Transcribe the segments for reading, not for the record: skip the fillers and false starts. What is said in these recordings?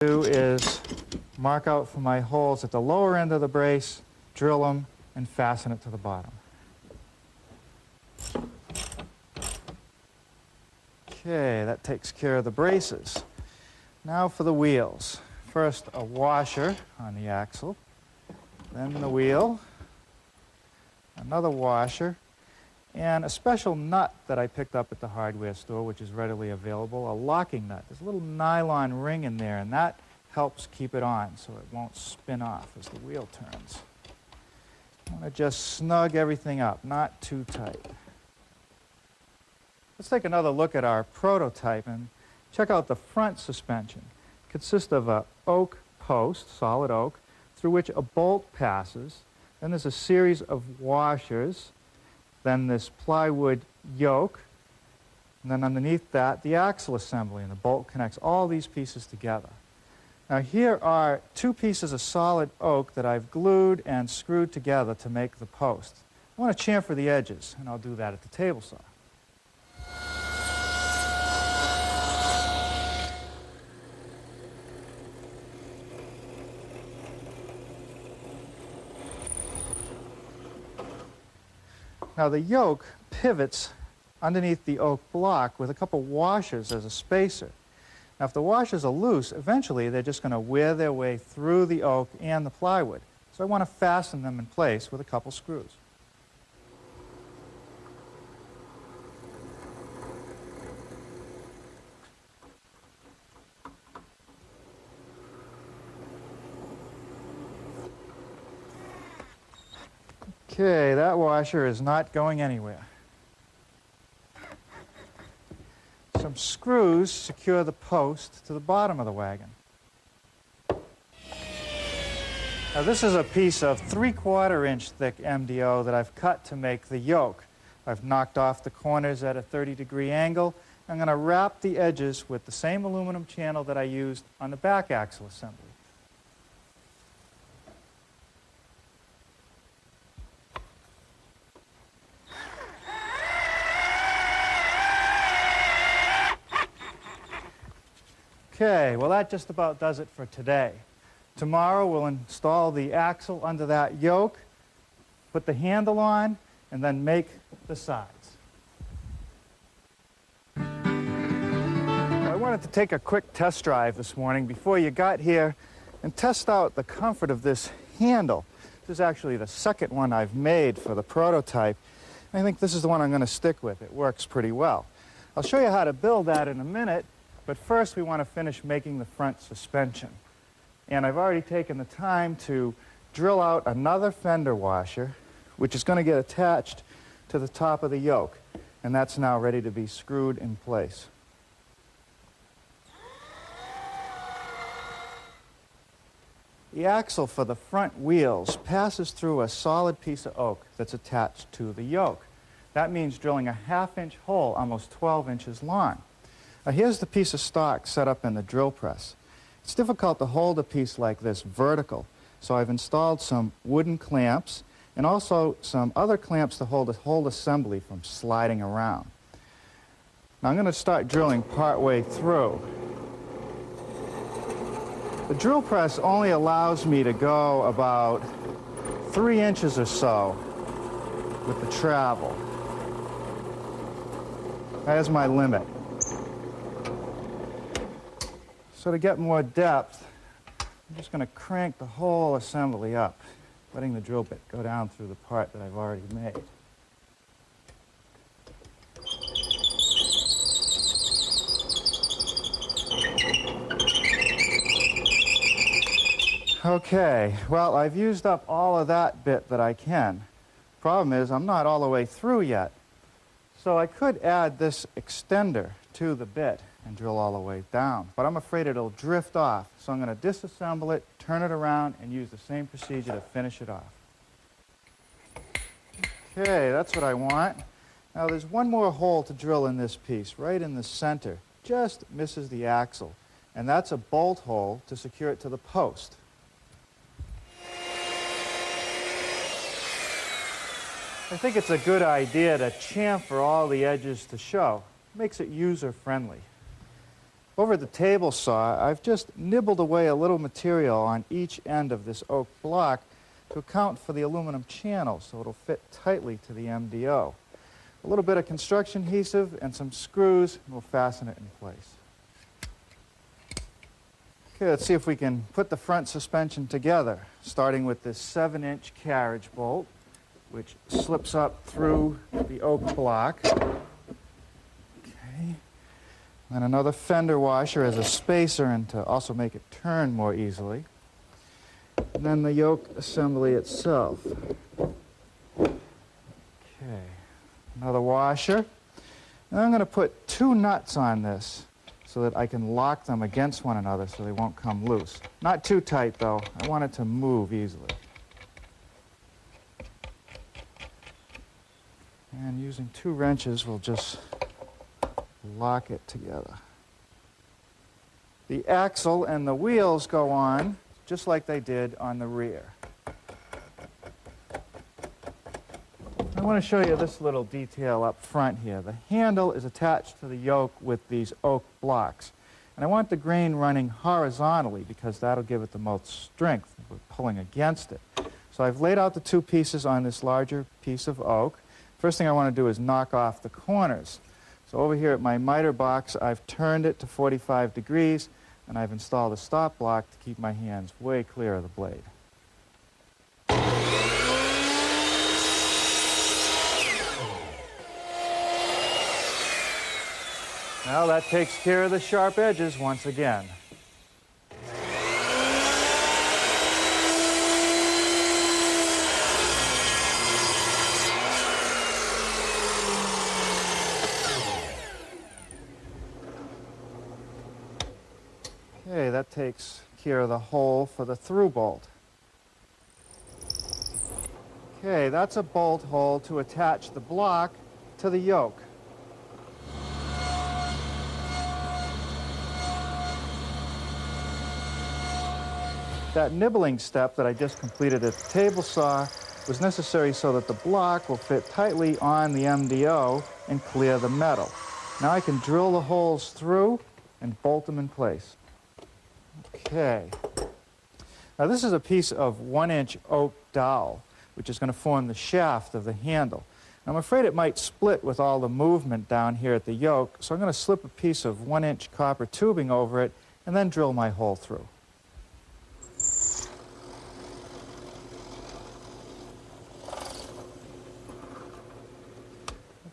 Do is mark out for my holes at the lower end of the brace, drill them, and fasten it to the bottom. Okay, that takes care of the braces. Now for the wheels. First, a washer on the axle, then the wheel, another washer, and a special nut that I picked up at the hardware store, which is readily available, a locking nut. There's a little nylon ring in there, and that helps keep it on so it won't spin off as the wheel turns. I want to just snug everything up, not too tight. Let's take another look at our prototype and check out the front suspension. It consists of an oak post, solid oak, through which a bolt passes. Then there's a series of washers. Then this plywood yoke. And then underneath that, the axle assembly, and the bolt connects all these pieces together. Now here are two pieces of solid oak that I've glued and screwed together to make the post. I want to chamfer the edges, and I'll do that at the table saw. Now the yoke pivots underneath the oak block with a couple washers as a spacer. Now if the washers are loose, eventually they're just going to wear their way through the oak and the plywood. So I want to fasten them in place with a couple screws. Okay, that washer is not going anywhere. Some screws secure the post to the bottom of the wagon. Now this is a piece of 3/4 inch thick MDO that I've cut to make the yoke. I've knocked off the corners at a 30-degree angle. I'm going to wrap the edges with the same aluminum channel that I used on the back axle assembly. Okay, well that just about does it for today. Tomorrow we'll install the axle under that yoke, put the handle on, and then make the sides. I wanted to take a quick test drive this morning before you got here and test out the comfort of this handle. This is actually the second one I've made for the prototype. I think this is the one I'm going to stick with. It works pretty well. I'll show you how to build that in a minute. But first, we want to finish making the front suspension. And I've already taken the time to drill out another fender washer, which is going to get attached to the top of the yoke. And that's now ready to be screwed in place. The axle for the front wheels passes through a solid piece of oak that's attached to the yoke. That means drilling a 1/2 inch hole almost 12 inches long. Now here's the piece of stock set up in the drill press. It's difficult to hold a piece like this vertical, so I've installed some wooden clamps and also some other clamps to hold the whole assembly from sliding around. Now I'm going to start drilling partway through. The drill press only allows me to go about 3 inches or so with the travel. That is my limit. So to get more depth, I'm just going to crank the whole assembly up, letting the drill bit go down through the part that I've already made. Okay, well, I've used up all of that bit that I can. Problem is, I'm not all the way through yet. So I could add this extender to the bit and drill all the way down, but I'm afraid it'll drift off, so I'm going to disassemble it, turn it around, and use the same procedure to finish it off. Okay, that's what I want. Now there's one more hole to drill in this piece, right in the center, just misses the axle, and that's a bolt hole to secure it to the post. I think it's a good idea to chamfer all the edges to show. Makes it user-friendly. Over the table saw, I've just nibbled away a little material on each end of this oak block to account for the aluminum channel so it'll fit tightly to the MDO. A little bit of construction adhesive and some screws, and we'll fasten it in place. Okay, let's see if we can put the front suspension together, starting with this 7-inch carriage bolt, which slips up through the oak block. Okay. And another fender washer as a spacer and to also make it turn more easily. And then the yoke assembly itself. Okay. Another washer. And I'm going to put 2 nuts on this so that I can lock them against one another so they won't come loose. Not too tight, though. I want it to move easily. And using 2 wrenches, we'll just lock it together. The axle and the wheels go on just like they did on the rear. I want to show you this little detail up front here. The handle is attached to the yoke with these oak blocks. And I want the grain running horizontally because that'll give it the most strength if we're pulling against it. So I've laid out the 2 pieces on this larger piece of oak. First thing I want to do is knock off the corners. So over here at my miter box, I've turned it to 45 degrees, and I've installed a stop block to keep my hands way clear of the blade. Now that takes care of the sharp edges once again. Okay, that takes care of the hole for the through bolt. Okay, that's a bolt hole to attach the block to the yoke. That nibbling step that I just completed at the table saw was necessary so that the block will fit tightly on the MDO and clear the metal. Now I can drill the holes through and bolt them in place. Okay. Now this is a piece of 1-inch oak dowel, which is going to form the shaft of the handle. Now, I'm afraid it might split with all the movement down here at the yoke, so I'm going to slip a piece of 1-inch copper tubing over it and then drill my hole through.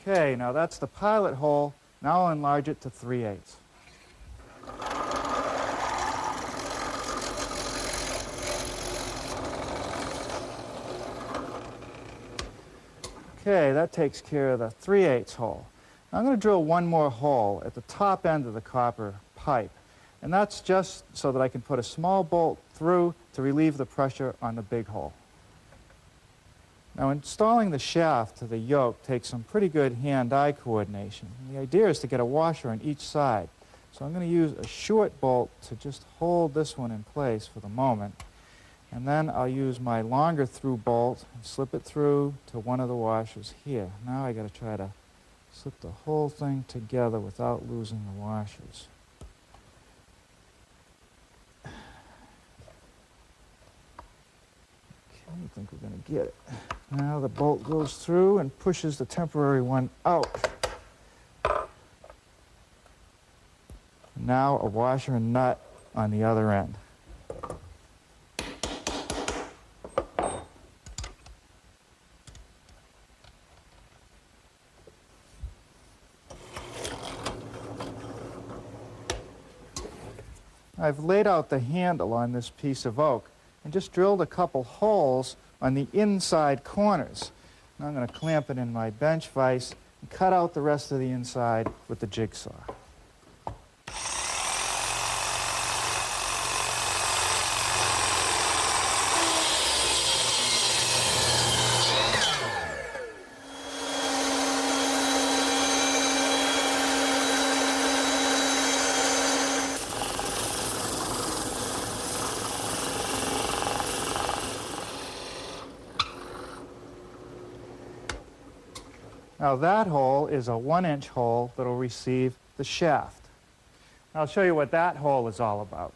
Okay, now that's the pilot hole. Now I'll enlarge it to 3/8. Okay, that takes care of the 3/8 hole. Now I'm going to drill one more hole at the top end of the copper pipe. And that's just so that I can put a small bolt through to relieve the pressure on the big hole. Now, installing the shaft to the yoke takes some pretty good hand-eye coordination. And the idea is to get a washer on each side. So I'm going to use a short bolt to just hold this one in place for the moment. And then I'll use my longer through bolt and slip it through to one of the washers here. Now I got to try to slip the whole thing together without losing the washers. I think we're going to get it. Now the bolt goes through and pushes the temporary one out. Now a washer and nut on the other end. I've laid out the handle on this piece of oak and just drilled a couple holes on the inside corners. Now I'm going to clamp it in my bench vise and cut out the rest of the inside with the jigsaw. Now that hole is a 1-inch hole that will receive the shaft. I'll show you what that hole is all about.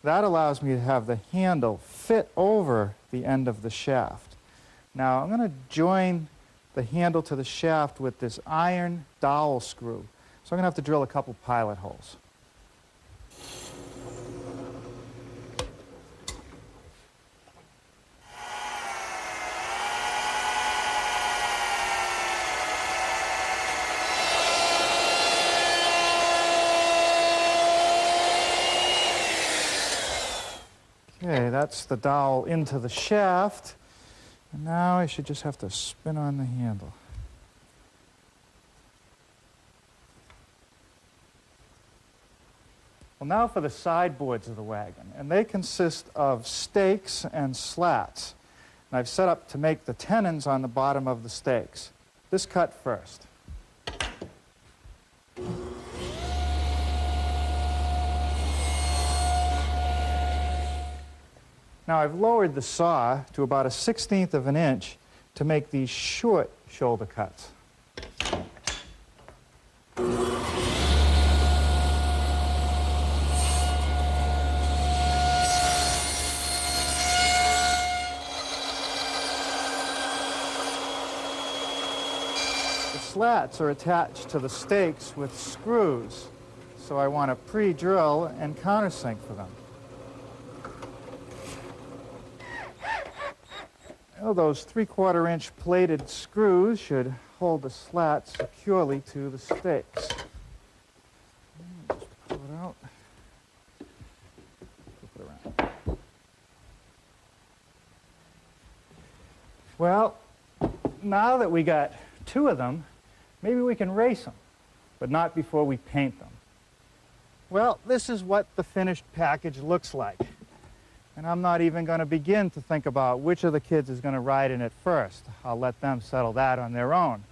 That allows me to have the handle fit over the end of the shaft. Now I'm going to join the handle to the shaft with this iron dowel screw. So I'm going to have to drill a couple pilot holes. Okay, that's the dowel into the shaft. And now I should just have to spin on the handle. Well, now for the sideboards of the wagon. And they consist of stakes and slats. And I've set up to make the tenons on the bottom of the stakes. This cut first. Now I've lowered the saw to about 1/16 of an inch to make these short shoulder cuts. The slats are attached to the stakes with screws, so I want to pre-drill and countersink for them. Well, those 3/4 inch plated screws should hold the slats securely to the stakes. Just pull it out. Flip it around. Well, now that we got 2 of them, maybe we can race them, but not before we paint them. Well, this is what the finished package looks like. And I'm not even going to begin to think about which of the kids is going to ride in it first. I'll let them settle that on their own.